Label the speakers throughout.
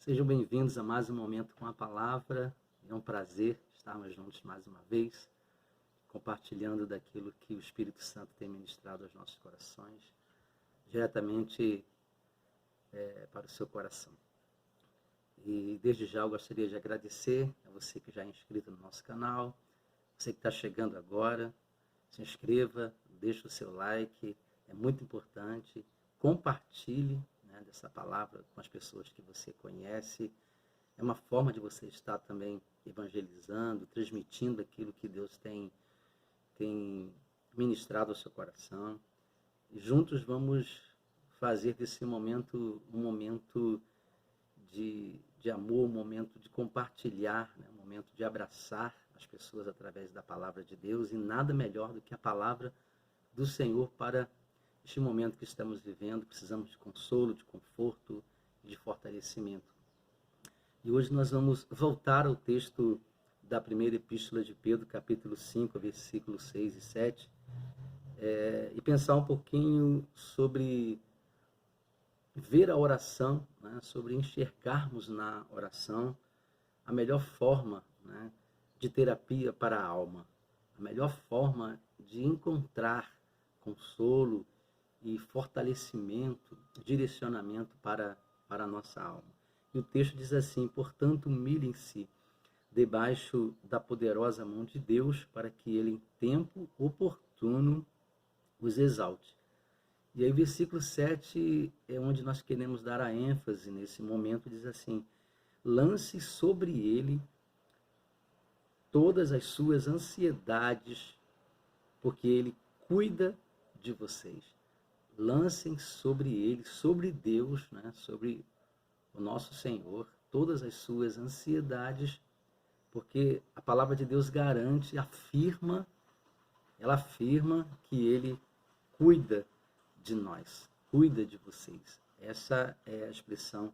Speaker 1: Sejam bem-vindos a mais um Momento com a Palavra. É um prazer estarmos juntos mais uma vez, compartilhando daquilo que o Espírito Santo tem ministrado aos nossos corações, diretamente para o seu coração. E desde já eu gostaria de agradecer a você que já é inscrito no nosso canal, você que está chegando agora, se inscreva, deixe o seu like, é muito importante, compartilhe dessa palavra com as pessoas que você conhece. É uma forma de você estar também evangelizando, transmitindo aquilo que Deus tem ministrado ao seu coração. E juntos vamos fazer desse momento um momento de amor, um momento de compartilhar, um momento de abraçar as pessoas através da palavra de Deus. E nada melhor do que a palavra do Senhor para este momento que estamos vivendo. Precisamos de consolo, de conforto e de fortalecimento. E hoje nós vamos voltar ao texto da primeira epístola de Pedro, capítulo 5, versículos 6 e 7, e pensar um pouquinho sobre ver a oração, sobre enxergarmos na oração a melhor forma de terapia para a alma, a melhor forma de encontrar consolo e fortalecimento, direcionamento para a nossa alma. E o texto diz assim: portanto, humilhem-se debaixo da poderosa mão de Deus, para que ele, em tempo oportuno, os exalte. E aí o versículo 7 é onde nós queremos dar a ênfase nesse momento, diz assim: lance sobre ele todas as suas ansiedades, porque ele cuida de vocês. Lancem sobre ele, sobre Deus, sobre o nosso Senhor, todas as suas ansiedades, porque a palavra de Deus garante, ela afirma que ele cuida de nós, cuida de vocês. Essa é a expressão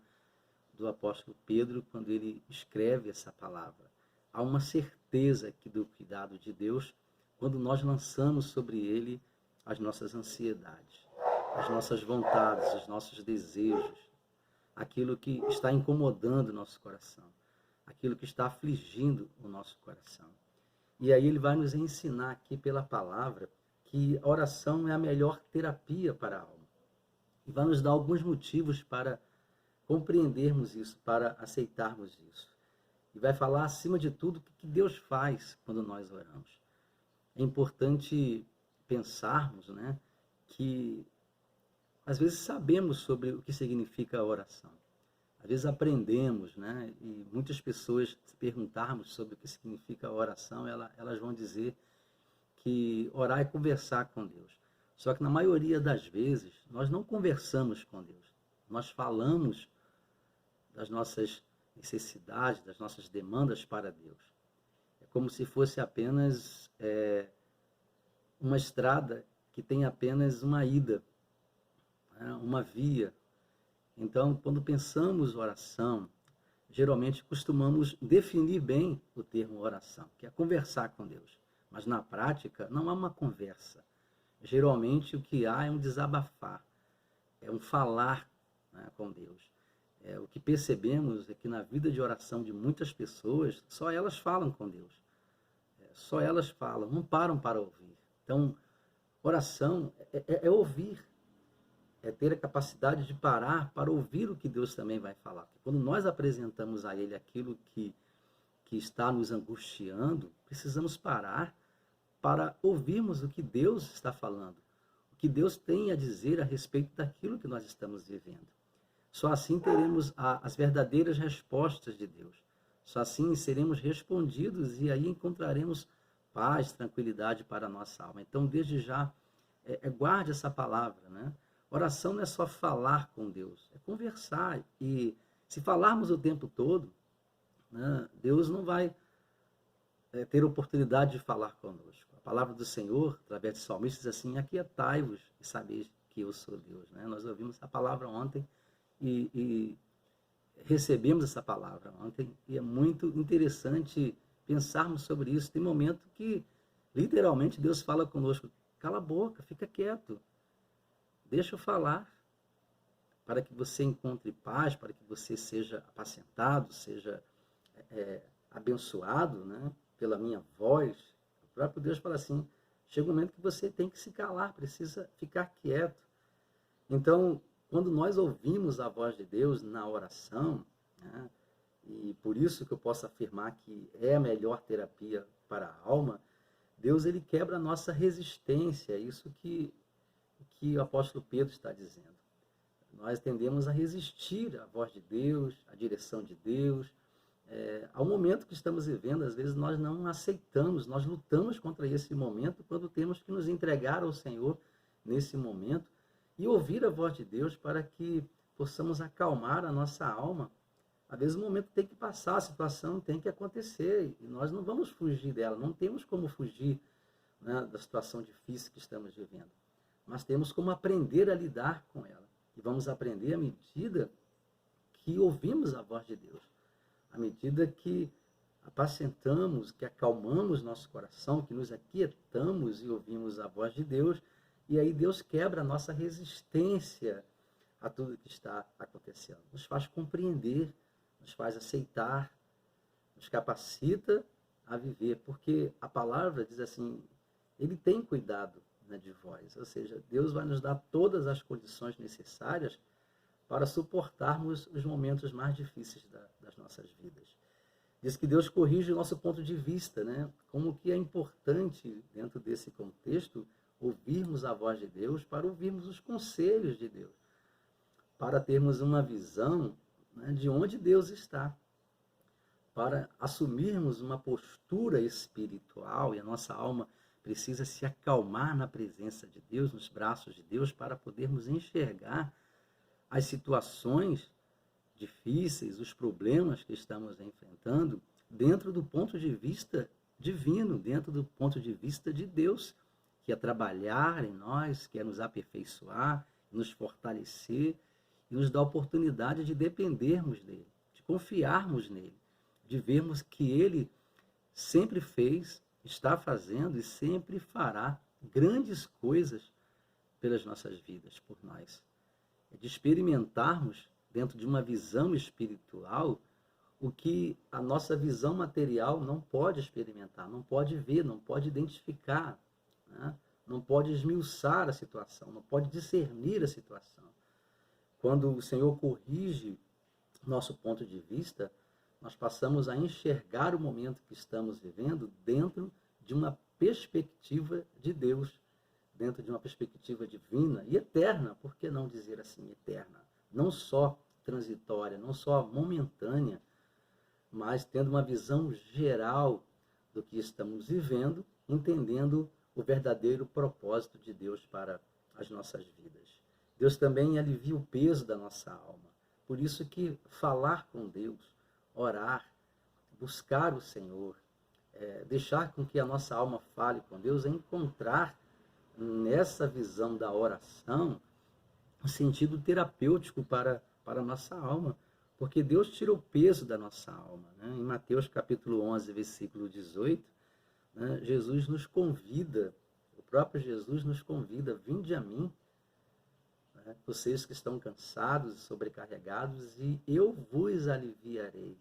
Speaker 1: do apóstolo Pedro quando ele escreve essa palavra. Há uma certeza aqui do cuidado de Deus quando nós lançamos sobre ele as nossas ansiedades, as nossas vontades, os nossos desejos, aquilo que está incomodando o nosso coração, aquilo que está afligindo o nosso coração. E aí ele vai nos ensinar aqui pela palavra que a oração é a melhor terapia para a alma. E vai nos dar alguns motivos para compreendermos isso, para aceitarmos isso. E vai falar, acima de tudo, o que Deus faz quando nós oramos. É importante pensarmos, que às vezes sabemos sobre o que significa a oração. Às vezes aprendemos, e muitas pessoas, se perguntarmos sobre o que significa a oração, elas vão dizer que orar é conversar com Deus. Só que na maioria das vezes, nós não conversamos com Deus. Nós falamos das nossas necessidades, das nossas demandas para Deus. É como se fosse apenas uma estrada que tem apenas uma ida, uma via. Então, quando pensamos oração, geralmente costumamos definir bem o termo oração, que é conversar com Deus. Mas na prática não há uma conversa. Geralmente o que há é um desabafar, é um falar com Deus. O que percebemos é que na vida de oração de muitas pessoas, só elas falam com Deus. Só elas falam, não param para ouvir. Então, oração é ouvir, é ter a capacidade de parar para ouvir o que Deus também vai falar. Porque quando nós apresentamos a Ele aquilo que está nos angustiando, precisamos parar para ouvirmos o que Deus está falando, o que Deus tem a dizer a respeito daquilo que nós estamos vivendo. Só assim teremos as verdadeiras respostas de Deus. Só assim seremos respondidos e aí encontraremos paz, tranquilidade para a nossa alma. Então, desde já, guarde essa palavra, Oração não é só falar com Deus, é conversar. E se falarmos o tempo todo, Deus não vai ter oportunidade de falar conosco. A palavra do Senhor, através de salmistas, diz assim: aquietai-vos e sabeis que eu sou Deus. Nós ouvimos essa palavra ontem e recebemos essa palavra ontem, e é muito interessante pensarmos sobre isso. Tem momento que, literalmente, Deus fala conosco: cala a boca, fica quieto, deixa eu falar. para que você encontre paz, para que você seja apacentado, seja abençoado, né, pela minha voz. O próprio Deus fala assim, chega um momento que você tem que se calar, precisa ficar quieto. Então, quando nós ouvimos a voz de Deus na oração, né, e por isso que eu posso afirmar que é a melhor terapia para a alma, Deus ele quebra a nossa resistência, é isso que o apóstolo Pedro está dizendo. Nós tendemos a resistir à voz de Deus, à direção de Deus. Ao momento que estamos vivendo, às vezes nós não aceitamos, nós lutamos contra esse momento quando temos que nos entregar ao Senhor nesse momento e ouvir a voz de Deus para que possamos acalmar a nossa alma. Às vezes o momento tem que passar, a situação tem que acontecer e nós não vamos fugir dela, não temos como fugir, né, da situação difícil que estamos vivendo, mas temos como aprender a lidar com ela. E vamos aprender à medida que ouvimos a voz de Deus, à medida que apacentamos, que acalmamos nosso coração, que nos aquietamos e ouvimos a voz de Deus, e aí Deus quebra a nossa resistência a tudo que está acontecendo. Nos faz compreender, nos faz aceitar, nos capacita a viver, porque a palavra diz assim, ele tem cuidado, né, de vós, ou seja, Deus vai nos dar todas as condições necessárias para suportarmos os momentos mais difíceis das nossas vidas. Diz que Deus corrige o nosso ponto de vista, né? Como que é importante, dentro desse contexto, ouvirmos a voz de Deus, para ouvirmos os conselhos de Deus, para termos uma visão, né, de onde Deus está, para assumirmos uma postura espiritual, e a nossa alma precisa se acalmar na presença de Deus, nos braços de Deus, para podermos enxergar as situações difíceis, os problemas que estamos enfrentando, dentro do ponto de vista divino, dentro do ponto de vista de Deus, que é trabalhar em nós, que é nos aperfeiçoar, nos fortalecer e nos dar a oportunidade de dependermos dele, de confiarmos nele, de vermos que ele sempre fez, está fazendo e sempre fará grandes coisas pelas nossas vidas, por nós. De experimentarmos, dentro de uma visão espiritual, o que a nossa visão material não pode experimentar, não pode ver, não pode identificar, né? Não pode esmiuçar a situação, não pode discernir a situação. Quando o Senhor corrige nosso ponto de vista, nós passamos a enxergar o momento que estamos vivendo dentro de uma perspectiva de Deus, dentro de uma perspectiva divina e eterna, por que não dizer assim, eterna? Não só transitória, não só momentânea, mas tendo uma visão geral do que estamos vivendo, entendendo o verdadeiro propósito de Deus para as nossas vidas. Deus também alivia o peso da nossa alma. Por isso que falar com Deus, orar, buscar o Senhor, deixar com que a nossa alma fale com Deus, é encontrar nessa visão da oração um sentido terapêutico para a nossa alma, porque Deus tira o peso da nossa alma, né? Em Mateus capítulo 11, versículo 18, né, Jesus nos convida, o próprio Jesus nos convida, vinde a mim, né, vocês que estão cansados e sobrecarregados, e eu vos aliviarei.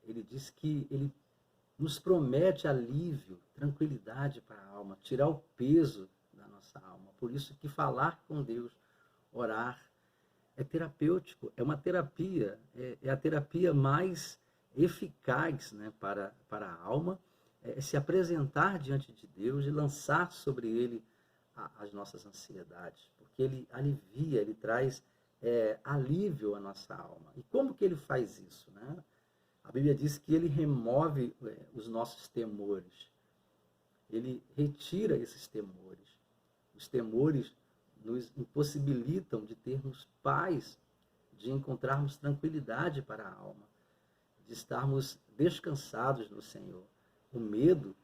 Speaker 1: Ele diz que ele nos promete alívio, tranquilidade para a alma, tirar o peso da nossa alma. Por isso que falar com Deus, orar, é terapêutico, é uma terapia, é a terapia mais eficaz, né, para a alma, é se apresentar diante de Deus e lançar sobre Ele as nossas ansiedades, porque Ele alivia, Ele traz alívio à nossa alma. E como que Ele faz isso, né? A Bíblia diz que Ele remove os nossos temores, Ele retira esses temores. Os temores nos impossibilitam de termos paz, de encontrarmos tranquilidade para a alma, de estarmos descansados no Senhor. O medo,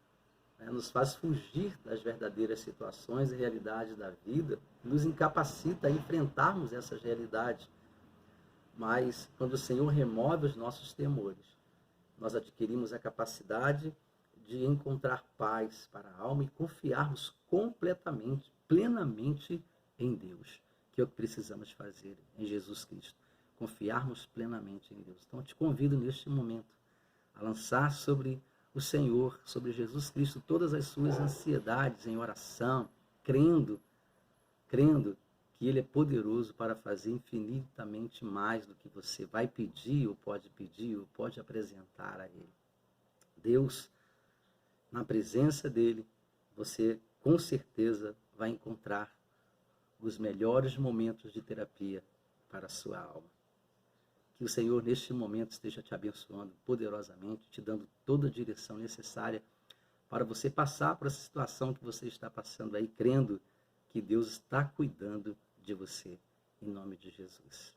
Speaker 1: né, nos faz fugir das verdadeiras situações e realidades da vida, nos incapacita a enfrentarmos essas realidades. Mas quando o Senhor remove os nossos temores, nós adquirimos a capacidade de encontrar paz para a alma e confiarmos completamente, plenamente em Deus, que é o que precisamos fazer em Jesus Cristo. Confiarmos plenamente em Deus. Então, eu te convido neste momento a lançar sobre o Senhor, sobre Jesus Cristo, todas as suas ansiedades em oração, crendo que Ele é poderoso para fazer infinitamente mais do que você vai pedir ou pode apresentar a Ele. Deus, na presença dEle, você com certeza vai encontrar os melhores momentos de terapia para a sua alma. Que o Senhor, neste momento, esteja te abençoando poderosamente, te dando toda a direção necessária para você passar por essa situação que você está passando aí, crendo que Deus está cuidando de você, em nome de Jesus.